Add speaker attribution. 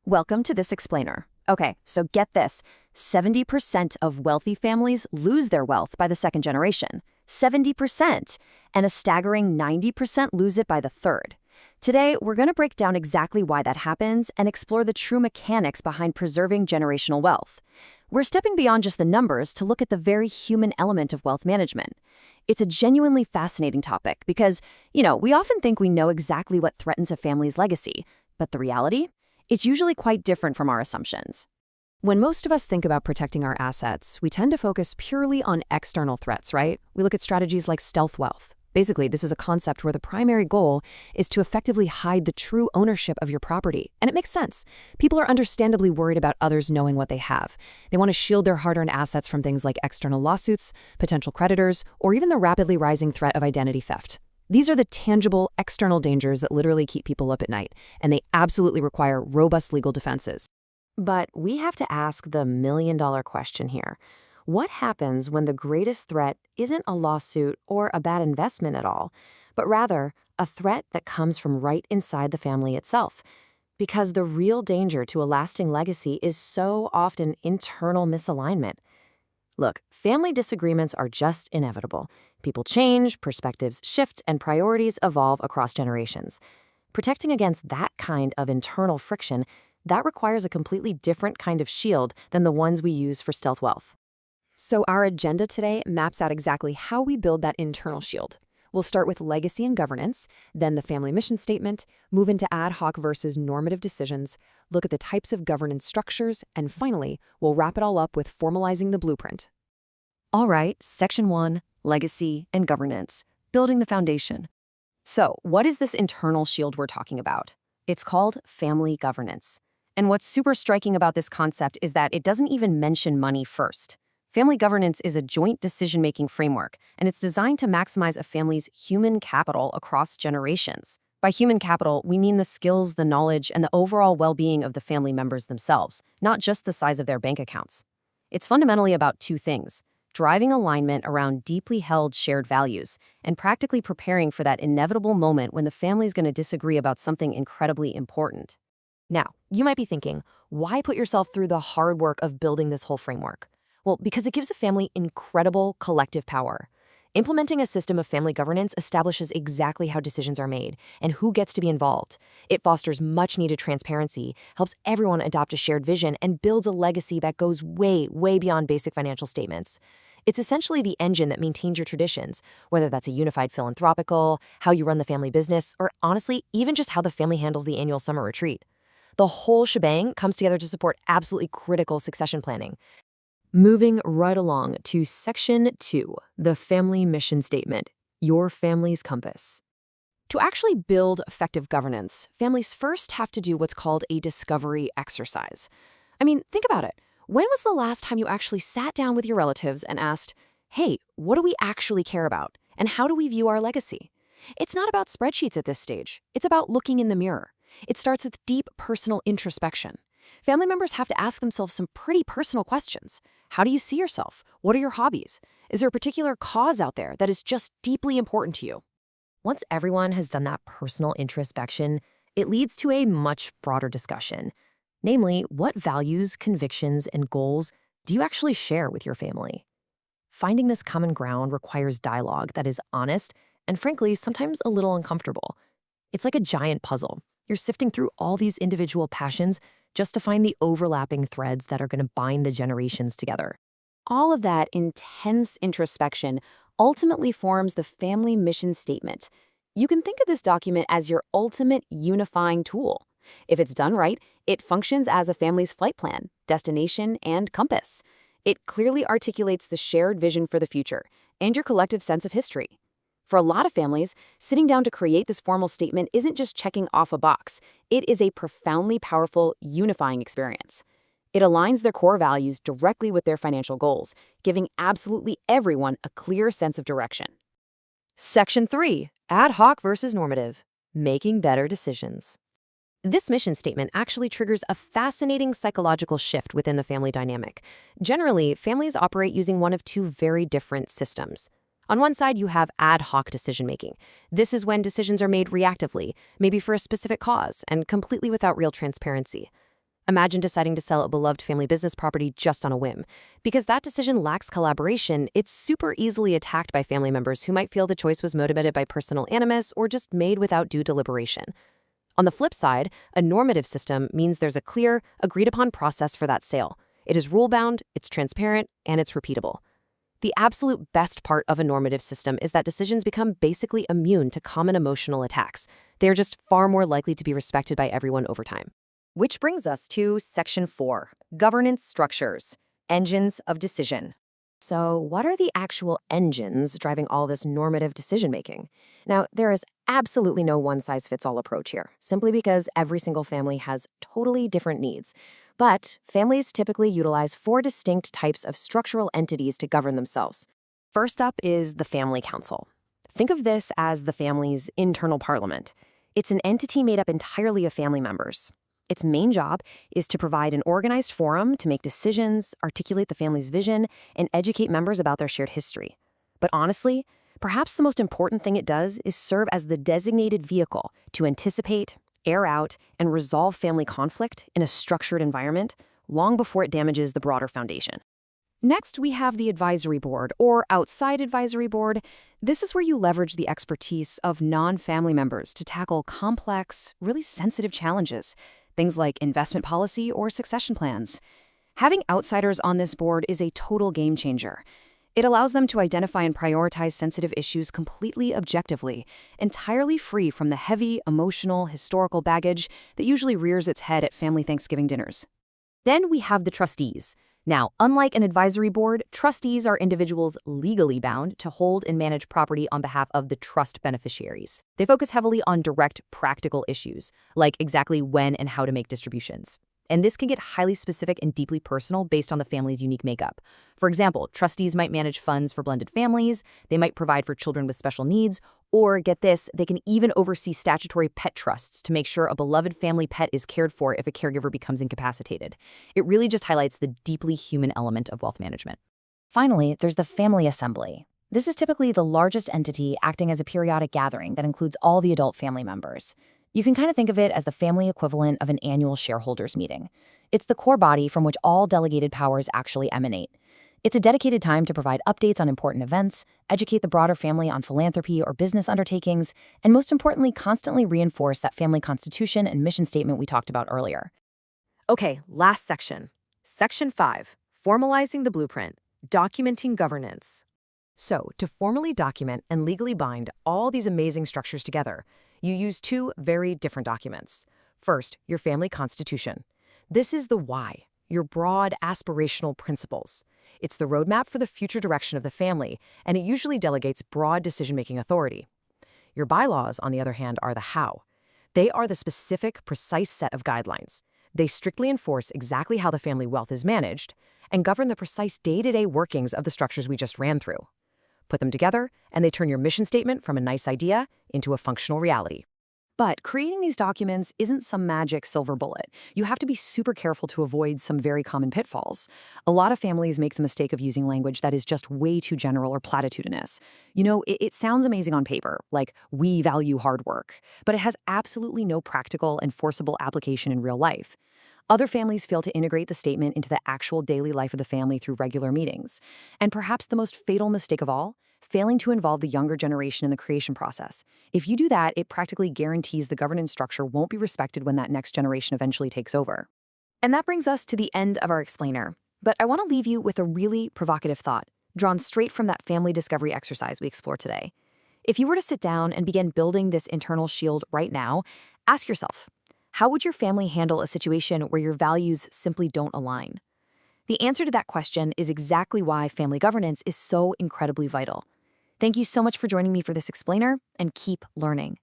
Speaker 1: Welcome to this explainer. Okay, so get this. 70% of wealthy families lose their wealth by the second generation. 70%. And a staggering 90% lose it by the third. Today, we're going to break down exactly why that happens and explore the true mechanics behind preserving generational wealth. We're stepping beyond just the numbers to look at the very human element of wealth management. It's a genuinely fascinating topic because, we often think we know exactly what threatens a family's legacy. But the reality? It's usually quite different from our assumptions. When most of us think about protecting our assets, we tend to focus purely on external threats, right? We look at strategies like stealth wealth. Basically, this is a concept where the primary goal is to effectively hide the true ownership of your property. And it makes sense. People are understandably worried about others knowing what they have. They want to shield their hard-earned assets from things like external lawsuits, potential creditors, or even the rapidly rising threat of identity theft. These are the tangible, external dangers that literally keep people up at night, and they absolutely require robust legal defenses. But we have to ask the million-dollar question here. What happens when the greatest threat isn't a lawsuit or a bad investment at all, but rather a threat that comes from right inside the family itself? Because the real danger to a lasting legacy is so often internal misalignment. Look, family disagreements are just inevitable. People change, perspectives shift, and priorities evolve across generations. Protecting against that kind of internal friction, that requires a completely different kind of shield than the ones we use for stealth wealth. So our agenda today maps out exactly how we build that internal shield. We'll start with legacy and governance, then the family mission statement, move into ad hoc versus normative decisions, look at the types of governance structures, and finally, we'll wrap it all up with formalizing the blueprint. All right, Section 1, Legacy and Governance, building the foundation. So, what is this internal shield we're talking about? It's called family governance. And what's super striking about this concept is that it doesn't even mention money first. Family governance is a joint decision-making framework, and it's designed to maximize a family's human capital across generations. By human capital, we mean the skills, the knowledge, and the overall well-being of the family members themselves, not just the size of their bank accounts. It's fundamentally about two things: driving alignment around deeply held shared values, and practically preparing for that inevitable moment when the family's going to disagree about something incredibly important. Now, you might be thinking, why put yourself through the hard work of building this whole framework? Well, because it gives a family incredible collective power. Implementing a system of family governance establishes exactly how decisions are made and who gets to be involved. It fosters much-needed transparency, helps everyone adopt a shared vision, and builds a legacy that goes way, way beyond basic financial statements. It's essentially the engine that maintains your traditions, whether that's a unified philanthropical, how you run the family business, or honestly, even just how the family handles the annual summer retreat. The whole shebang comes together to support absolutely critical succession planning. Moving right along to Section 2, the family mission statement, your family's compass. To actually build effective governance, families first have to do what's called a discovery exercise. I mean, think about it. When was the last time you actually sat down with your relatives and asked, hey, what do we actually care about? And how do we view our legacy? It's not about spreadsheets at this stage. It's about looking in the mirror. It starts with deep personal introspection. Family members have to ask themselves some pretty personal questions. How do you see yourself? What are your hobbies? Is there a particular cause out there that is just deeply important to you? Once everyone has done that personal introspection, it leads to a much broader discussion. Namely, what values, convictions, and goals do you actually share with your family? Finding this common ground requires dialogue that is honest and, frankly, sometimes a little uncomfortable. It's like a giant puzzle. You're sifting through all these individual passions just to find the overlapping threads that are going to bind the generations together. All of that intense introspection ultimately forms the family mission statement. You can think of this document as your ultimate unifying tool. If it's done right, it functions as a family's flight plan, destination, and compass. It clearly articulates the shared vision for the future and your collective sense of history. For a lot of families, sitting down to create this formal statement isn't just checking off a box. It is a profoundly powerful, unifying experience. It aligns their core values directly with their financial goals, giving absolutely everyone a clear sense of direction. Section 3, Ad hoc versus normative, making better decisions. This mission statement actually triggers a fascinating psychological shift within the family dynamic. Generally, families operate using one of two very different systems. On one side, you have ad hoc decision-making. This is when decisions are made reactively, maybe for a specific cause, and completely without real transparency. Imagine deciding to sell a beloved family business property just on a whim. Because that decision lacks collaboration, it's super easily attacked by family members who might feel the choice was motivated by personal animus or just made without due deliberation. On the flip side, a normative system means there's a clear, agreed-upon process for that sale. It is rule-bound, it's transparent, and it's repeatable. The absolute best part of a normative system is that decisions become basically immune to common emotional attacks. They are just far more likely to be respected by everyone over time. Which brings us to Section 4, Governance Structures, Engines of Decision. So what are the actual engines driving all this normative decision-making? Now, there is absolutely no one-size-fits-all approach here, simply because every single family has totally different needs. But families typically utilize 4 distinct types of structural entities to govern themselves. First up is the family council. Think of this as the family's internal parliament. It's an entity made up entirely of family members. Its main job is to provide an organized forum to make decisions, articulate the family's vision, and educate members about their shared history. But honestly, perhaps the most important thing it does is serve as the designated vehicle to anticipate, air out, and resolve family conflict in a structured environment long before it damages the broader foundation. Next, we have the advisory board, or outside advisory board. This is where you leverage the expertise of non-family members to tackle complex, really sensitive challenges, things like investment policy or succession plans. Having outsiders on this board is a total game changer. It allows them to identify and prioritize sensitive issues completely objectively, entirely free from the heavy, emotional, historical baggage that usually rears its head at family Thanksgiving dinners. Then we have the trustees. Now, unlike an advisory board, trustees are individuals legally bound to hold and manage property on behalf of the trust beneficiaries. They focus heavily on direct, practical issues, like exactly when and how to make distributions. And this can get highly specific and deeply personal based on the family's unique makeup. For example, trustees might manage funds for blended families, they might provide for children with special needs, or, get this, they can even oversee statutory pet trusts to make sure a beloved family pet is cared for if a caregiver becomes incapacitated. It really just highlights the deeply human element of wealth management. Finally, there's the family assembly. This is typically the largest entity acting as a periodic gathering that includes all the adult family members. You can kind of think of it as the family equivalent of an annual shareholders meeting. It's the core body from which all delegated powers actually emanate. It's a dedicated time to provide updates on important events, educate the broader family on philanthropy or business undertakings, and most importantly, constantly reinforce that family constitution and mission statement we talked about earlier. Okay, last section. Section 5, Formalizing the Blueprint, Documenting Governance. So, to formally document and legally bind all these amazing structures together, you use 2 very different documents. First, your family constitution. This is the why, your broad aspirational principles. It's the roadmap for the future direction of the family, and it usually delegates broad decision-making authority. Your bylaws, on the other hand, are the how. They are the specific, precise set of guidelines. They strictly enforce exactly how the family wealth is managed and govern the precise day-to-day workings of the structures we just ran through. Put them together, and they turn your mission statement from a nice idea into a functional reality. But creating these documents isn't some magic silver bullet. You have to be super careful to avoid some very common pitfalls. A lot of families make the mistake of using language that is just way too general or platitudinous. You know, it sounds amazing on paper, like we value hard work, but it has absolutely no practical, enforceable application in real life. Other families fail to integrate the statement into the actual daily life of the family through regular meetings. And perhaps the most fatal mistake of all, failing to involve the younger generation in the creation process. If you do that, it practically guarantees the governance structure won't be respected when that next generation eventually takes over. And that brings us to the end of our explainer. But I want to leave you with a really provocative thought, drawn straight from that family discovery exercise we explored today. If you were to sit down and begin building this internal shield right now, ask yourself, how would your family handle a situation where your values simply don't align? The answer to that question is exactly why family governance is so incredibly vital. Thank you so much for joining me for this explainer, and keep learning.